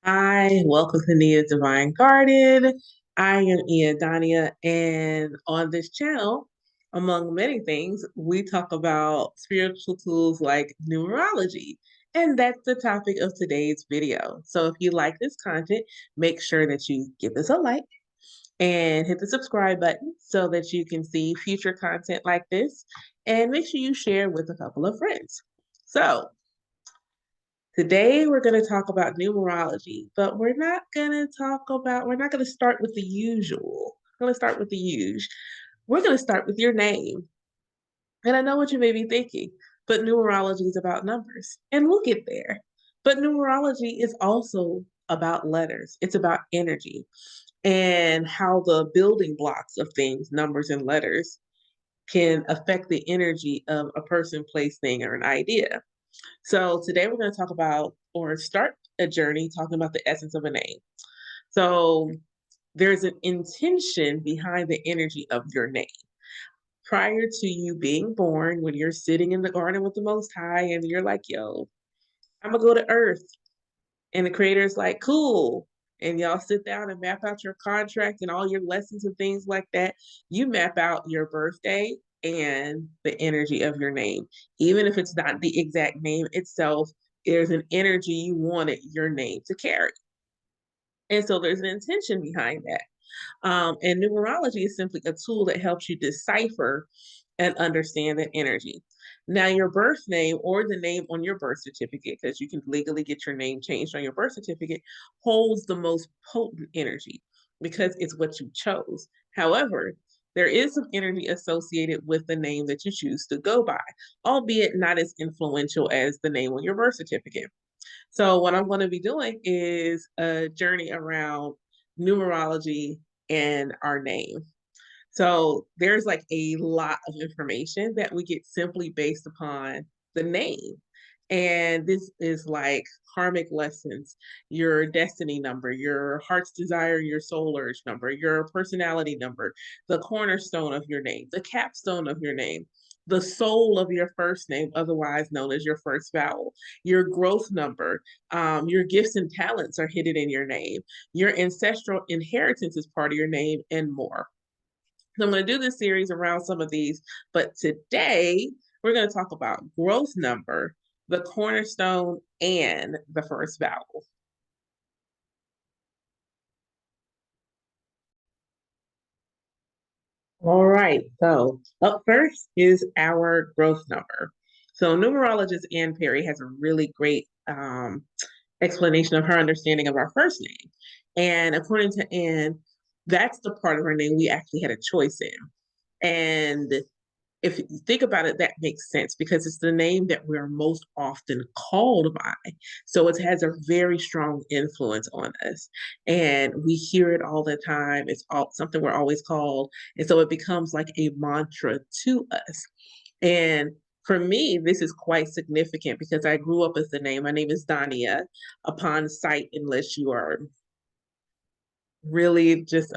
Hi, welcome to Niya's Divine Garden. I am Iya Daniyah, and on this channel, among many things, we talk about spiritual tools like numerology. And that's the topic of today's video. So if you like this content, make sure that you give us a like and hit the subscribe button so that you can see future content like this. And make sure you share with a couple of friends. So today we're going to talk about numerology, but we're not going to start with the usual. We're going to start with the usual. We're going to start with your name. And I know what you may be thinking, but numerology is about numbers, and we'll get there. But numerology is also about letters. It's about energy and how the building blocks of things, numbers and letters, can affect the energy of a person, place, thing, or an idea. So today we're going to talk about or start a journey talking about the essence of a name. So there's an intention behind the energy of your name. Prior to you being born, when you're sitting in the garden with the Most High and you're like, yo, I'm going to go to Earth. And the creator's like, cool. And y'all sit down and map out your contract and all your lessons and things like that. You map out your birthday and the energy of your name. Even if it's not the exact name itself, there's an energy you wanted your name to carry. And so there's an intention behind that. And numerology is simply a tool that helps you decipher and understand that energy. Now, your birth name or the name on your birth certificate, because you can legally get your name changed on your birth certificate, holds the most potent energy because it's what you chose. However, there is some energy associated with the name that you choose to go by, albeit not as influential as the name on your birth certificate. So, what I'm going to be doing is a journey around numerology and our name. So there's like a lot of information that we get simply based upon the name. And this is like karmic lessons, your destiny number, your heart's desire, your soul urge number, your personality number, the cornerstone of your name, the capstone of your name, the soul of your first name, otherwise known as your first vowel, your growth number, your gifts and talents are hidden in your name, your ancestral inheritance is part of your name, and more. So I'm going to do this series around some of these, but today we're going to talk about growth number, the cornerstone, and the first vowel. All right, so up first is our growth number. So numerologist Ann Perry has a really great explanation of her understanding of our first name. And according to Ann, that's the part of our name we actually had a choice in. And if you think about it, that makes sense because it's the name that we're most often called by. So it has a very strong influence on us. And we hear it all the time. It's all something we're always called. And so it becomes like a mantra to us. And for me, this is quite significant because I grew up with the name. My name is Daniyah. Upon sight, unless you are really just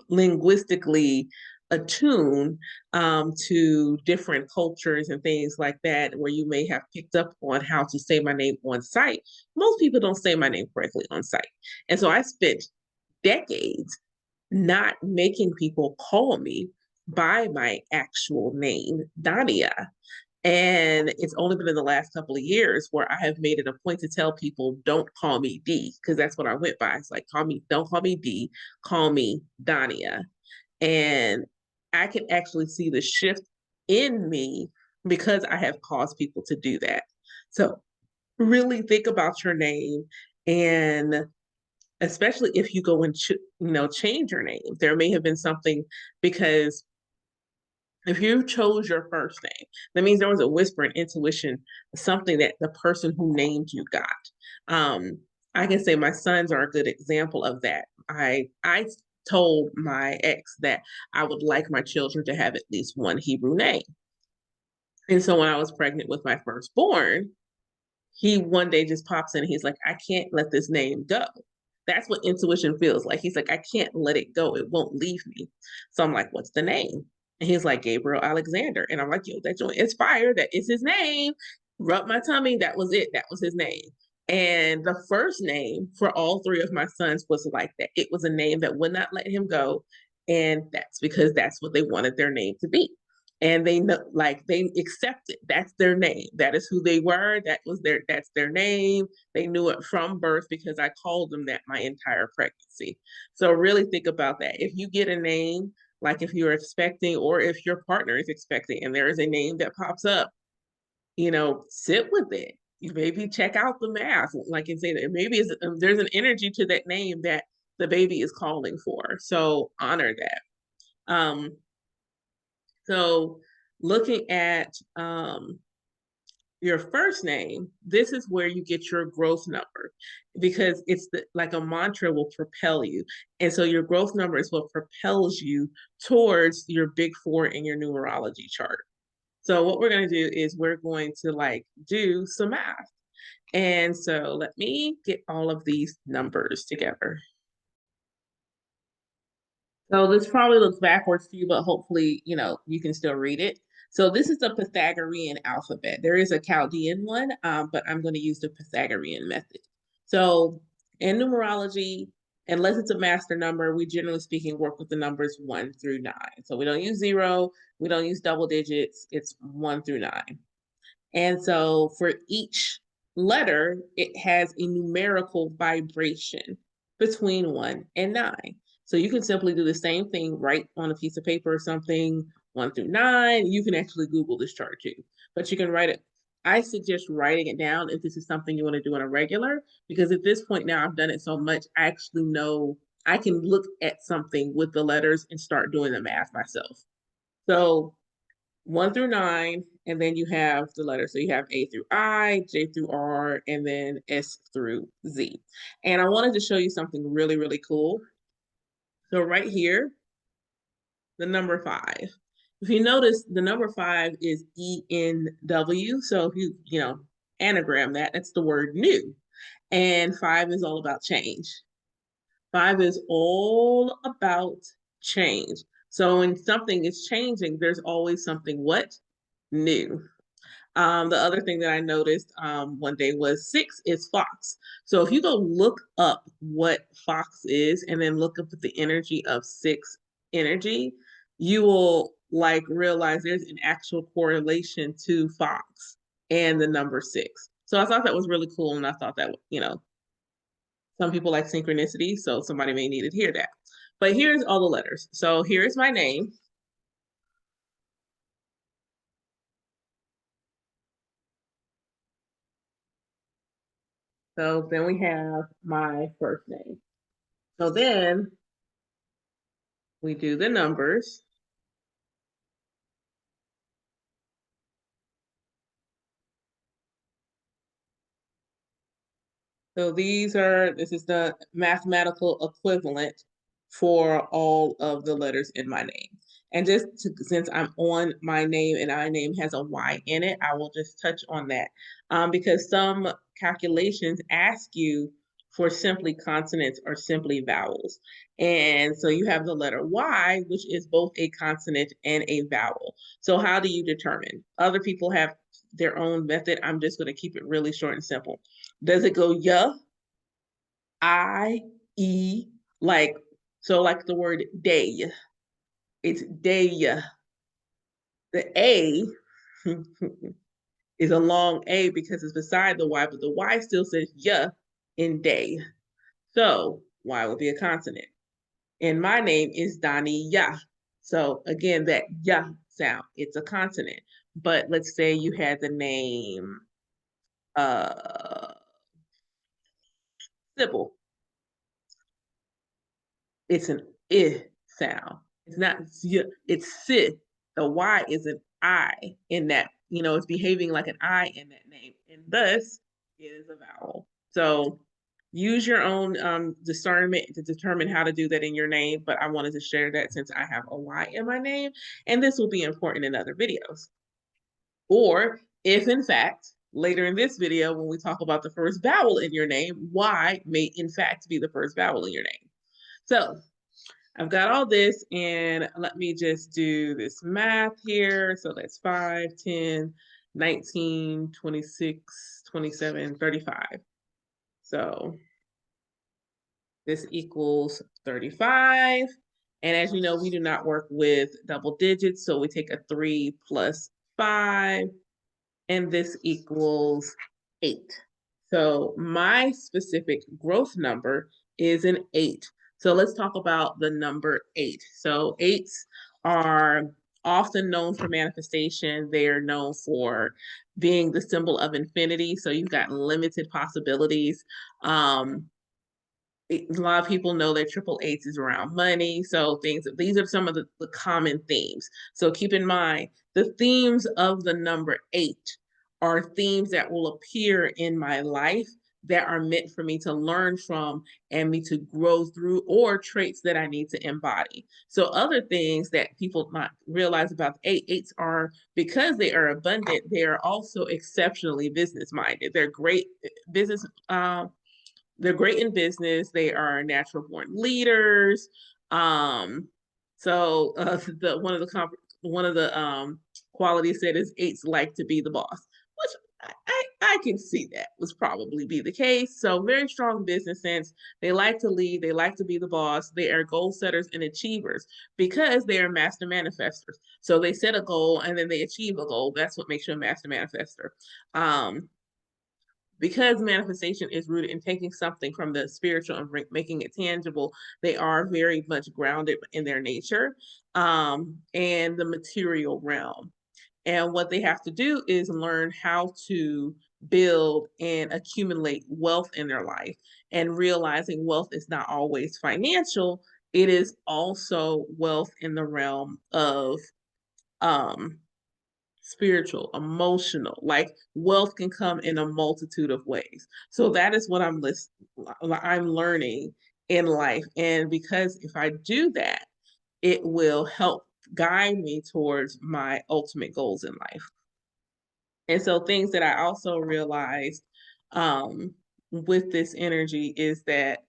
linguistically attuned to different cultures and things like that, where you may have picked up on how to say my name on site. Most people don't say my name correctly on site. And so I spent decades not making people call me by my actual name, Daniyah. And it's only been in the last couple of years where I have made it a point to tell people, don't call me D, because that's what I went by. It's like, don't call me D, call me Daniyah. And I can actually see the shift in me because I have caused people to do that. So really think about your name, and especially if you go and change your name. There may have been something, because if you chose your first name, that means there was a whisper and intuition, something that the person who named you got. Um, I can say my sons are a good example of that. I told my ex that I would like my children to have at least one Hebrew name. And so when I was pregnant with my firstborn, he one day just pops in and he's like, I can't let this name go. That's what intuition feels like. He's like, I can't let it go. It won't leave me. So I'm like, what's the name? And he's like, Gabriel Alexander. And I'm like, yo, that joint is fire. That is his name. Rub my tummy. That was it. That was his name. And the first name for all three of my sons was like that. It was a name that would not let him go. And that's because that's what they wanted their name to be. And they know, like, they accepted that's their name. That is who they were. That's their name. They knew it from birth because I called them that my entire pregnancy. So really think about that. If you get a name, like if you're expecting or if your partner is expecting and there is a name that pops up, sit with it. You maybe check out the math, like and say that maybe there's an energy to that name that the baby is calling for. So honor that. So looking at your first name, this is where you get your growth number because like a mantra will propel you. And so your growth number is what propels you towards your big four in your numerology chart. So what we're going to do is we're going to do some math. And so let me get all of these numbers together. So this probably looks backwards to you, but hopefully, you can still read it. So this is the Pythagorean alphabet. There is a Chaldean one, but I'm going to use the Pythagorean method. So in numerology, unless it's a master number, we generally speaking work with the numbers 1 through 9. So we don't use 0, we don't use double digits, it's 1 through 9. And so for each letter, it has a numerical vibration between 1 and 9. So you can simply do the same thing, write on a piece of paper or something, 1 through 9. You can actually Google this chart too, but you can write it. I suggest writing it down if this is something you want to do on a regular, because at this point now I've done it so much, I actually know I can look at something with the letters and start doing the math myself. So 1 through 9, and then you have the letters. So you have A through I, J through R, and then S through Z. And I wanted to show you something really, really cool. So right here, the number 5. If you notice, the number 5 is ENW. So if you anagram that, that's the word new. And 5 is all about change. 5 is all about change. So when something is changing, there's always something what? New. The other thing that I noticed one day was 6 is fox. So if you go look up what fox is and then look up at the energy of 6 energy, you will realize there's an actual correlation to fox and the number 6. So I thought that was really cool, and I thought that some people like synchronicity, so somebody may need to hear that. But here's all the letters. So here is my name. So then we have my first name. So then we do the numbers. So this is the mathematical equivalent for all of the letters in my name. And since I'm on my name and my name has a Y in it, I will just touch on that because some calculations ask you for simply consonants or simply vowels. And so you have the letter Y, which is both a consonant and a vowel. So how do you determine? Other people have their own method. I'm just going to keep it really short and simple. Does it go yeah, I, E, like the word day? It's day. The A is a long A because it's beside the Y, but the Y still says yeah in day. So Y will be a consonant. And my name is Daniyah. So again, that yeah sound, it's a consonant. But let's say you had the name Sybil. It's an I sound. It's not z, it's si. The Y is an I in that, it's behaving like an I in that name. And thus it is a vowel. So use your own discernment to determine how to do that in your name. But I wanted to share that since I have a Y in my name, and this will be important in other videos. Or if in fact, later in this video, when we talk about the first vowel in your name, Y may in fact be the first vowel in your name. So I've got all this, and let me just do this math here. So that's 5, 10, 19, 26, 27, 35. So this equals 35. And as you know, we do not work with double digits. So we take a 3 plus 5, and this equals 8. So my specific growth number is an 8. So let's talk about the number 8. So 8s are often known for manifestation. They are known for being the symbol of infinity. So you've got limited possibilities. A lot of people know that triple eights is around money. So these are some of the common themes. So keep in mind, the themes of the number 8 are themes that will appear in my life that are meant for me to learn from and me to grow through, or traits that I need to embody. So other things that people might realize about eights are, because they are abundant, they are also exceptionally business minded. They're great business they're great in business. They are natural born leaders. So the one of the qualities said is eights like to be the boss, which I can see that was probably be the case. So very strong business sense. They like to lead. They like to be the boss. They are goal setters and achievers because they are master manifestors. So they set a goal and then they achieve a goal. That's what makes you a master manifestor. Because manifestation is rooted in taking something from the spiritual and making it tangible, they are very much grounded in their nature and the material realm. And what they have to do is learn how to build and accumulate wealth in their life, and realizing wealth is not always financial. It is also wealth in the realm of um, spiritual, emotional. Like wealth can come in a multitude of ways. So that is what I'm learning in life. And because if I do that, it will help guide me towards my ultimate goals in life. And so things that I also realized with this energy is that,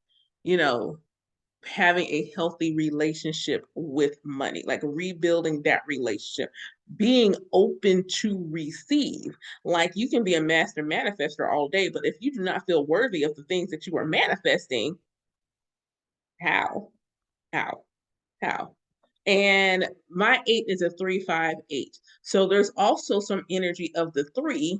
you know, having a healthy relationship with money, like rebuilding that relationship, being open to receive. Like you can be a master manifester all day, but if you do not feel worthy of the things that you are manifesting, how? How? How? And my 8 is a 358. So there's also some energy of the 3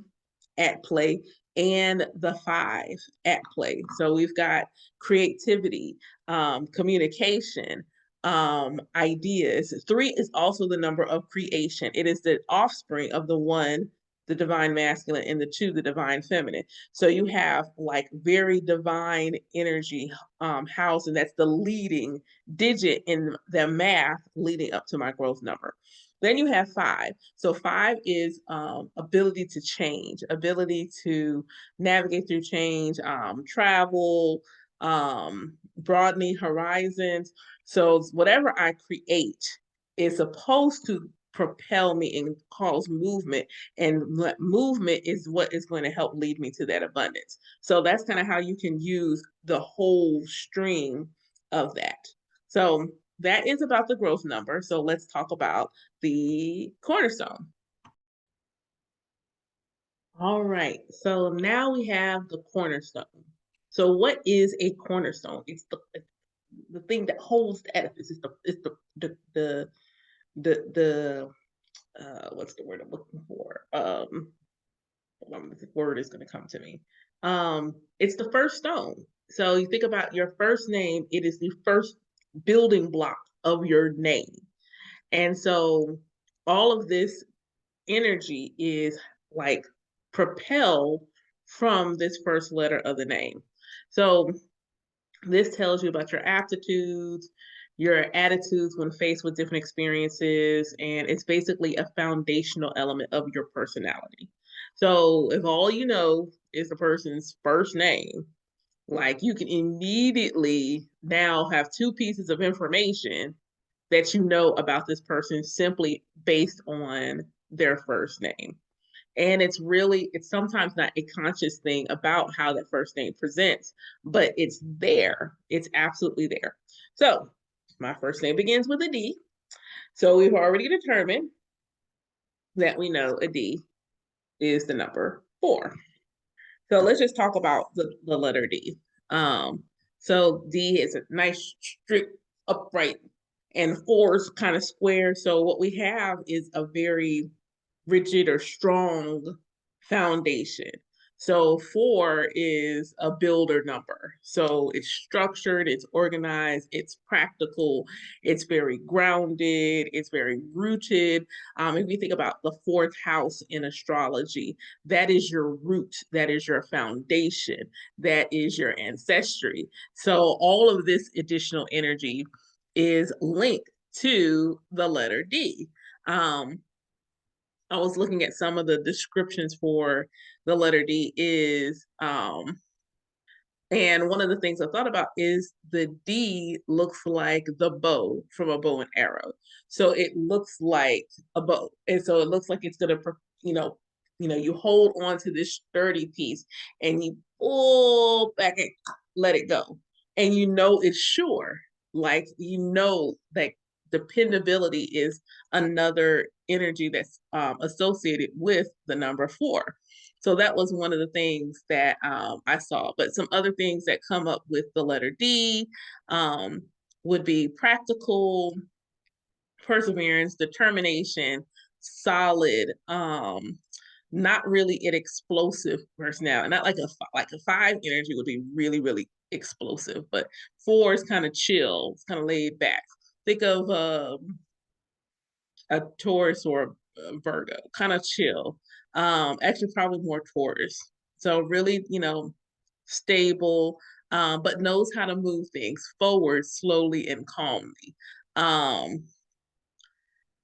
at play and the 5 at play. So we've got creativity, communication, ideas. 3 is also the number of creation. It is the offspring of the 1, the divine masculine, and the 2, the divine feminine. So you have like very divine energy housed, and that's the leading digit in the math leading up to my growth number. Then you have 5. So 5 is ability to change, ability to navigate through change, travel, broadening horizons. So whatever I create is supposed to propel me and cause movement, and movement is what is going to help lead me to that abundance. So that's kind of how you can use the whole stream of that. So that is about the growth number. So let's talk about the cornerstone. All right. So now we have the cornerstone. So what is a cornerstone? It's the thing that holds the edifice. The what's the word I'm looking for? The word is going to come to me. It's the first stone. So you think about your first name, it is the first building block of your name. And so all of this energy is like propelled from this first letter of the name. So this tells you about your aptitudes, your attitudes when faced with different experiences, and it's basically a foundational element of your personality. So if all you know is the person's first name, like you can immediately now have 2 pieces of information that you know about this person simply based on their first name. And it's sometimes not a conscious thing about how that first name presents, but it's there. It's absolutely there. So my first name begins with a D. So we've already determined that we know a D is the number 4. So let's just talk about the letter D. So D is a nice, strict, upright, and four is kind of square. So what we have is a very rigid or strong foundation. So four is a builder number. So it's structured, it's organized, it's practical, it's very grounded, it's very rooted. If you think about the fourth house in astrology, that is your root, that is your foundation, that is your ancestry. So all of this additional energy is linked to the letter D. I was looking at some of the descriptions for the letter D is and one of the things I thought about is the D looks like the bow from a bow and arrow. So it looks like a bow. And so it looks like it's gonna, you know, you hold on to this sturdy piece and you pull back and let it go. And you know it's sure. Like you know that dependability is another energy that's associated with the number four. So that was one of the things that I saw. But some other things that come up with the letter D um, would be practical, perseverance, determination, solid, not really an explosive personality. Not like a five energy would be really, really explosive, but four is kind of chill, it's kind of laid back. Think of a Taurus or a Virgo, kind of chill. Actually, probably more Taurus. So really, stable, but knows how to move things forward slowly and calmly. Um,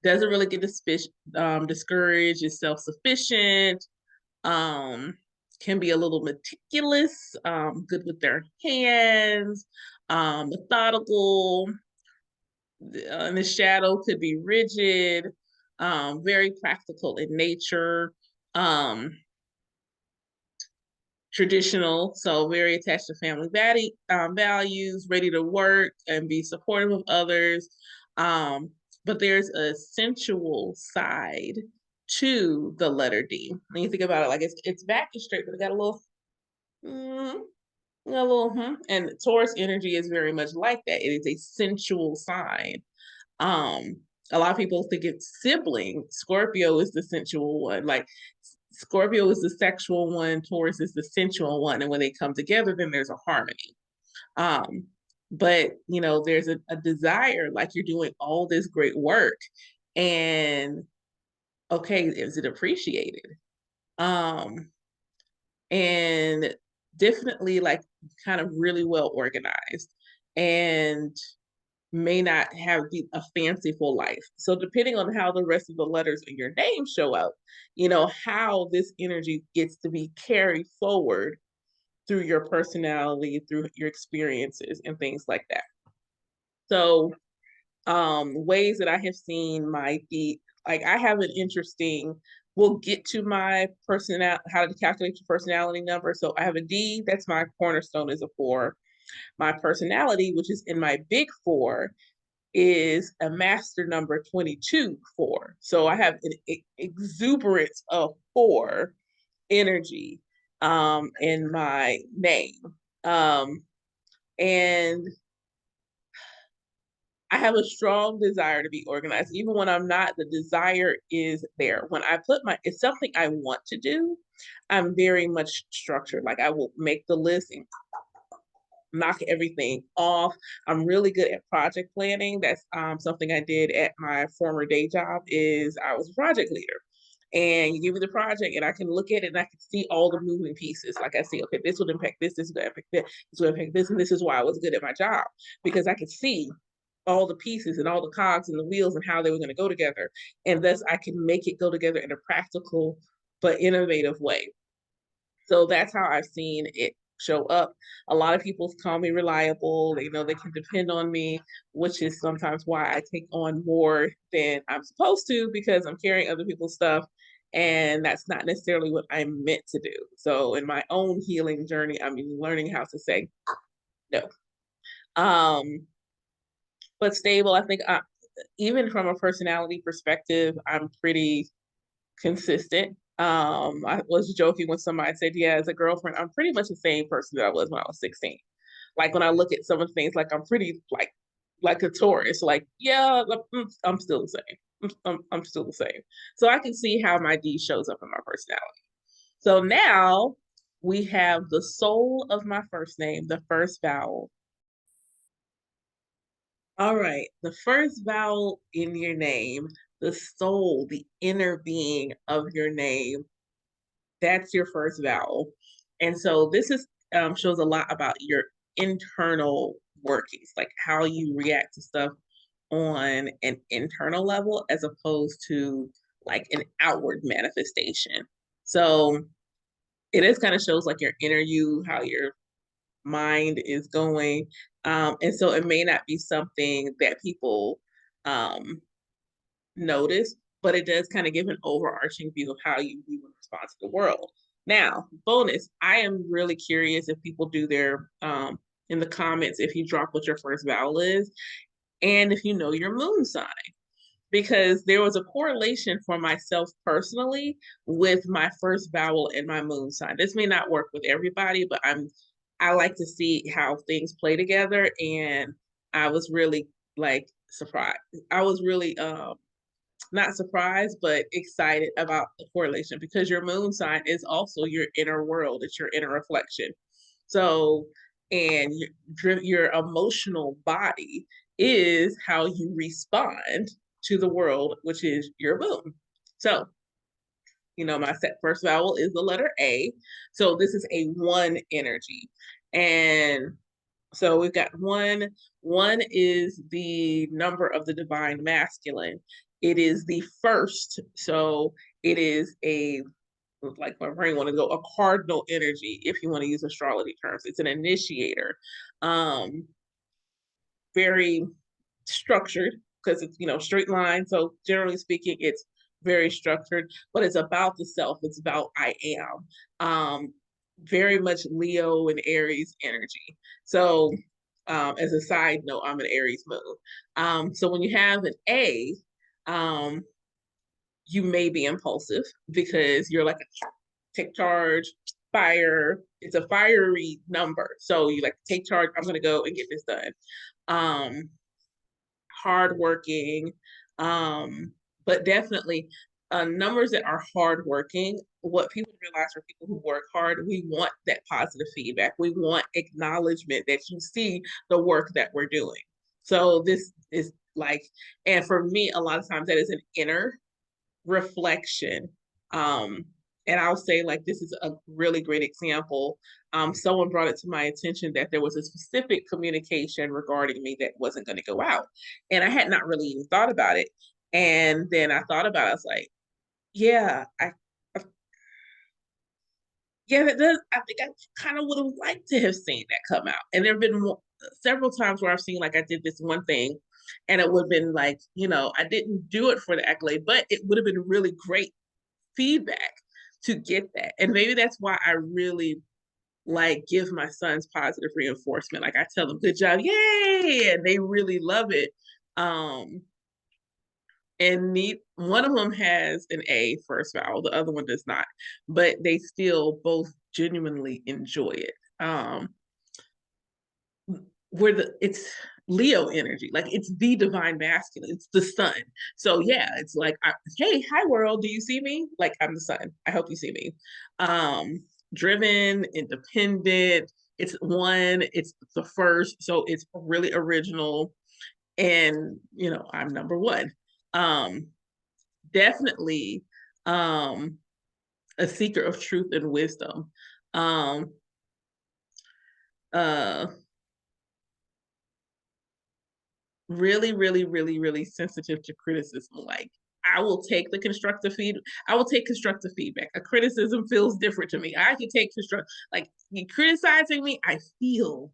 doesn't really get discouraged. Is self-sufficient. Um, can be a little meticulous. Good with their hands. Methodical, and the shadow could be rigid, very practical in nature, um, traditional, so very attached to family values, ready to work and be supportive of others. But there's a sensual side to the letter D. When you think about it, like it's back and straight, but it got a little, mm, and Taurus energy is very much like that. It is a sensual sign. Um, a lot of people think it's sibling. Scorpio is the sensual one. Like Scorpio is the sexual one, Taurus is the sensual one, and when they come together, then there's a harmony. Um, but there's a desire, like you're doing all this great work, and okay, is it appreciated? Um, and definitely like kind of really well organized, and may not have a fanciful life. So depending on how the rest of the letters in your name show up, how this energy gets to be carried forward through your personality, through your experiences and things like that. So ways that I have seen might be like I have an interesting we'll get to my personality, how to calculate your personality number. So I have a D, that's my cornerstone is a 4. My personality, which is in my big 4, is a master number 22 4. So I have an exuberance of 4 energy in my name. And I have a strong desire to be organized. Even when I'm not, the desire is there. When I it's something I want to do, I'm very much structured. Like I will make the list and knock everything off. I'm really good at project planning. That's something I did at my former day job is I was a project leader. And you give me the project and I can look at it and I can see all the moving pieces. Like I see, okay, this will impact this will impact this, this will impact this, and this is why I was good at my job. Because I could see all the pieces and all the cogs and the wheels and how they were going to go together. And thus I can make it go together in a practical but innovative way. So that's how I've seen it show up. A lot of people call me reliable. They know they can depend on me, which is sometimes why I take on more than I'm supposed to because I'm carrying other people's stuff. And that's not necessarily what I'm meant to do. So in my own healing journey, I'm learning how to say no. But stable, I think even from a personality perspective, I'm pretty consistent. I was joking with somebody. I said, yeah, as a girlfriend, I'm pretty much the same person that I was when I was 16. Like when I look at some of the things, like I'm pretty like a Taurus. Like, yeah, I'm still the same. I'm still the same. So I can see how my D shows up in my personality. So now we have the soul of my first name, the first vowel. All right, the first vowel in your name, the soul, the inner being of your name, that's your first vowel. And so this is shows a lot about your internal workings, like how you react to stuff on an internal level as opposed to like an outward manifestation. So it is kind of shows like your inner you, how your mind is going. And so it may not be something that people um, notice, but it does kind of give an overarching view of how you view and respond to the world. Now, bonus, I am really curious if people do their in the comments if you drop what your first vowel is and if you know your moon sign because there was a correlation for myself personally with my first vowel and my moon sign. This may not work with everybody, but I like to see how things play together and I was really like surprised. I was really not surprised, but excited about the correlation because your moon sign is also your inner world, it's your inner reflection. So, and your emotional body is how you respond to the world, which is your moon. So, my first vowel is the letter A. So, this is a one energy. And so we've got one. One is the number of the divine masculine. It is the first. So it is a, like my brain want to go, a cardinal energy, if you want to use astrology terms. It's an initiator. Um, very structured because it's, straight line. So generally speaking, it's very structured, but it's about the self. It's about I am. Very much Leo and Aries energy. So as a side note, I'm an Aries moon. So when you have an A, um, you may be impulsive because you're like a take charge, fire. It's a fiery number. So you like take charge. I'm gonna go and get this done. Um, Hardworking, but definitely numbers that are hardworking. What people realize for people who work hard, we want that positive feedback. We want acknowledgement that you see the work that we're doing. So this is like, and for me, a lot of times that is an inner reflection. Um, and I'll say, like, this is a really great example. Someone brought it to my attention that there was a specific communication regarding me that wasn't going to go out. And I had not really even thought about it. And then I thought about it, I was like, yeah, yeah, that does. I think I kind of would have liked to have seen that come out. And there have been several times where I've seen like I did this one thing and it would have been like, I didn't do it for the accolade, but it would have been really great feedback to get that. And maybe that's why I really like give my sons positive reinforcement. Like I tell them, good job, yay, and they really love it. Um, and one of them has an A first vowel, the other one does not, but they still both genuinely enjoy it. Where it's Leo energy, like it's the divine masculine, it's the sun. So yeah, it's like, hey, hi world, do you see me? Like I'm the sun. I hope you see me. Driven, independent. It's one. It's the first, so it's really original, and I'm number one. Um, Definitely, a seeker of truth and wisdom. Um, uh really, really, really, really sensitive to criticism. Like I will take the constructive feed. I will take constructive feedback. A criticism feels different to me. I can take construct like you criticizing me. I feel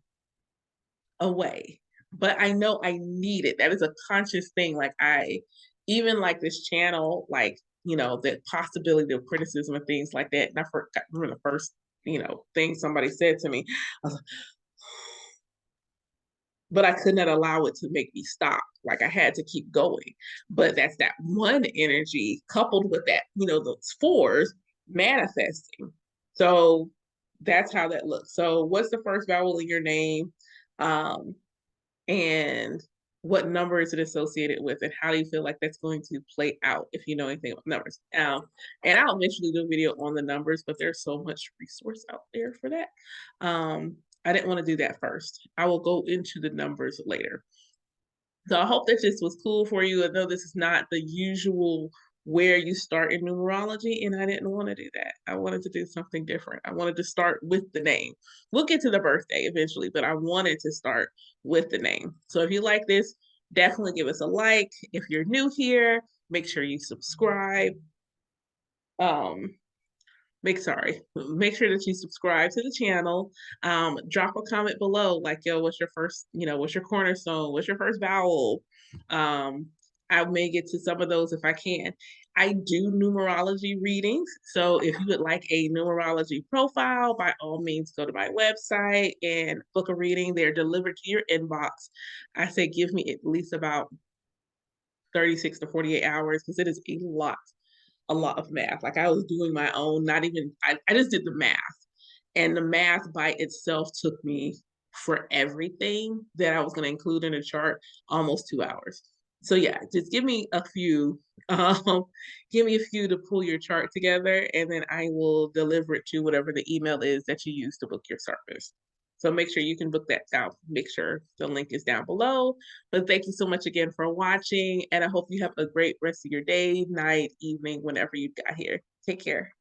a way, but I know I need it. That is a conscious thing. Like I, even like this channel, like the possibility of criticism and things like that. And I forgot, remember the first thing somebody said to me. I was like, but I could not allow it to make me stop. Like I had to keep going. But that's that one energy coupled with that, those fours. manifesting. So that's how that looks. So what's the first vowel in your name? And what number is it associated with, and how do you feel like that's going to play out if you know anything about numbers? And I'll eventually do a video on the numbers, but there's so much resource out there for that. I didn't want to do that first. I will go into the numbers later. So I hope that this was cool for you. I know this is not the usual where you start in numerology, and I didn't want to do that. I wanted to do something different. I wanted to start with the name. We'll get to the birthday eventually, but I wanted to start with the name. So if you like this, definitely give us a like. If you're new here, make sure you subscribe. Um, make sure that you subscribe to the channel. Drop a comment below, like, yo, what's your first, what's your cornerstone, what's your first vowel? I may get to some of those if I can. I do numerology readings, so if you would like a numerology profile, by all means go to my website and book a reading. They're delivered to your inbox. I say give me at least about 36 to 48 hours, because it is a lot of math. Like, I was doing my own, not even, I just did the math. And the math by itself took me, for everything that I was going to include in a chart, almost 2 hours. So yeah, just give me a few, give me a few to pull your chart together, and then I will deliver it to whatever the email is that you use to book your service. So make sure you can book that down. Make sure the link is down below. But thank you so much again for watching, and I hope you have a great rest of your day, night, evening, whenever you got here. Take care.